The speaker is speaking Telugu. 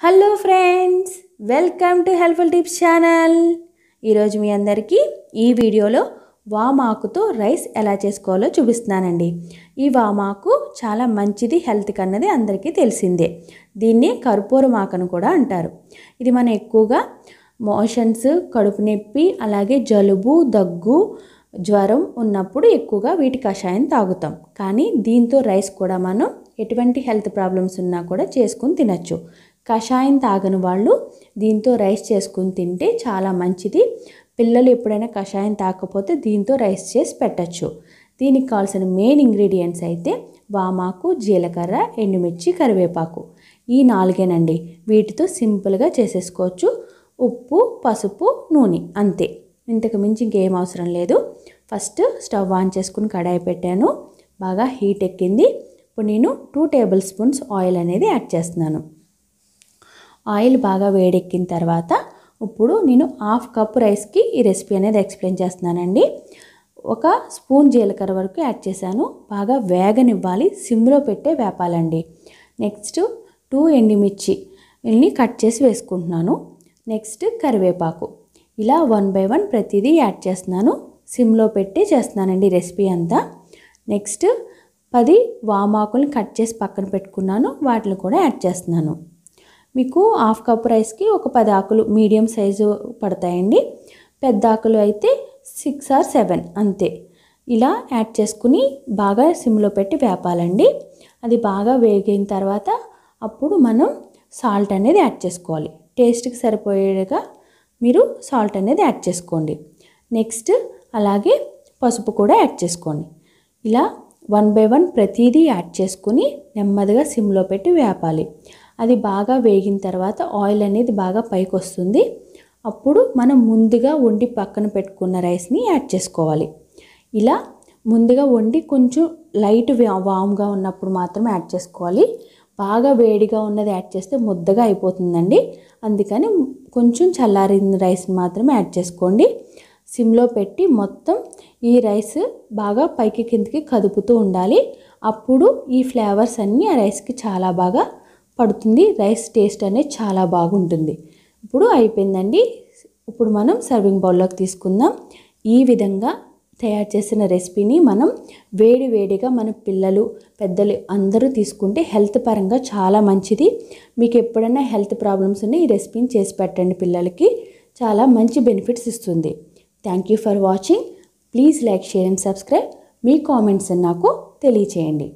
Hello friends, welcome to helpful tips channel. ఈరోజు మీ అందరికీ ఈ వీడియోలో వామాకుతో రైస్ ఎలా చేసుకోవాలో చూపిస్తున్నానండి. ఈ వామాకు చాలా మంచిది హెల్త్కి అన్నది అందరికీ తెలిసిందే. దీన్ని కర్పూరమాకను కూడా అంటారు. ఇది మనం ఎక్కువగా మోషన్స్, కడుపు నొప్పి, అలాగే జలుబు, దగ్గు, జ్వరం ఉన్నప్పుడు ఎక్కువగా వీటి కషాయం తాగుతాం. కానీ దీంతో రైస్ కూడా మనం ఎటువంటి హెల్త్ ప్రాబ్లమ్స్ ఉన్నా కూడా చేసుకుని తినచ్చు. కషాయం తాగని వాళ్ళు దీంతో రైస్ చేసుకుని తింటే చాలా మంచిది. పిల్లలు ఎప్పుడైనా కషాయం తాగకపోతే దీంతో రైస్ చేసి పెట్టచ్చు. దీనికి కావాల్సిన మెయిన్ ఇంగ్రీడియంట్స్ అయితే వామాకు, జీలకర్ర, ఎండుమిర్చి, కరివేపాకు, ఈ నాలుగేనండి. వీటితో సింపుల్గా చేసేసుకోవచ్చు. ఉప్పు, పసుపు, నూనె, అంతే. ఇంతకు మించి ఇంకేం అవసరం లేదు. ఫస్ట్ స్టవ్ ఆన్ చేసుకుని కడాయి పెట్టాను. బాగా హీట్ ఎక్కింది. ఇప్పుడు నేను 2 టేబుల్ స్పూన్స్ ఆయిల్ అనేది యాడ్ చేస్తున్నాను. ఆయిల్ బాగా వేడెక్కిన తర్వాత ఇప్పుడు నేను 1/2 కప్ రైస్కి ఈ రెసిపీ అనేది ఎక్స్ప్లెయిన్ చేస్తున్నానండి. 1 స్పూన్ జీలకర్ర వరకు యాడ్ చేశాను. బాగా వేగనివ్వాలి, సిమ్లో పెట్టే వేపాలండి. నెక్స్ట్ 2 ఎండుమిర్చి కట్ చేసి వేసుకుంటున్నాను. నెక్స్ట్ కరివేపాకు. ఇలా 1 బై 1 ప్రతిదీ యాడ్ చేస్తున్నాను. సిమ్లో పెట్టి చేస్తున్నానండి రెసిపీ అంతా. నెక్స్ట్ 10 వామాకుల్ని కట్ చేసి పక్కన పెట్టుకున్నాను. వాటిని కూడా యాడ్ చేస్తున్నాను. మీకు 1/2 కప్ రైస్కి ఒక 10 ఆకులు మీడియం సైజు పడతాయండి. పెద్ద ఆకులు అయితే 6 or 7 అంతే. ఇలా యాడ్ చేసుకుని బాగా సిమ్లో పెట్టి వేపాలండి. అది బాగా వేగిన తర్వాత అప్పుడు మనం సాల్ట్ అనేది యాడ్ చేసుకోవాలి. టేస్ట్కి సరిపోయేగా మీరు సాల్ట్ అనేది యాడ్ చేసుకోండి. నెక్స్ట్ అలాగే పసుపు కూడా యాడ్ చేసుకోండి. ఇలా 1 బై 1 ప్రతిదీ యాడ్ చేసుకుని నెమ్మదిగా సిమ్లో పెట్టి వేపాలి. అది బాగా వేగిన తర్వాత ఆయిల్ అనేది బాగా పైకి వస్తుంది. అప్పుడు మనం ముందుగా వండి పక్కన పెట్టుకున్న రైస్ని యాడ్ చేసుకోవాలి. ఇలా ముందుగా వండి కొంచెం లైట్ వామ్గా ఉన్నప్పుడు మాత్రమే యాడ్ చేసుకోవాలి. బాగా వేడిగా ఉన్నది యాడ్ చేస్తే ముద్దగా అయిపోతుందండి. అందుకని కొంచెం చల్లారిన రైస్ని మాత్రమే యాడ్ చేసుకోండి. సిమ్లో పెట్టి మొత్తం ఈ రైస్ బాగా పైకి కిందకి కదుపుతూ ఉండాలి. అప్పుడు ఈ ఫ్లేవర్స్ అన్నీ ఆ రైస్కి చాలా బాగా పడుతుంది. రైస్ టేస్ట్ అనేది చాలా బాగుంటుంది. ఇప్పుడు అయిపోయిందండి. ఇప్పుడు మనం సర్వింగ్ బౌల్లోకి తీసుకుందాం. ఈ విధంగా తయారు చేసిన రెసిపీని మనం వేడిగా మన పిల్లలు, పెద్దలు అందరూ తీసుకుంటే హెల్త్ పరంగా చాలా మంచిది. మీకు ఎప్పుడైనా హెల్త్ ప్రాబ్లమ్స్ ఉన్నాయి, ఈ రెసిపీని చేసి పెట్టండి. పిల్లలకి చాలా మంచి బెనిఫిట్స్ ఇస్తుంది. Thank you for watching. Please like, share and subscribe. Me comments నాకు తెలియచేయండి.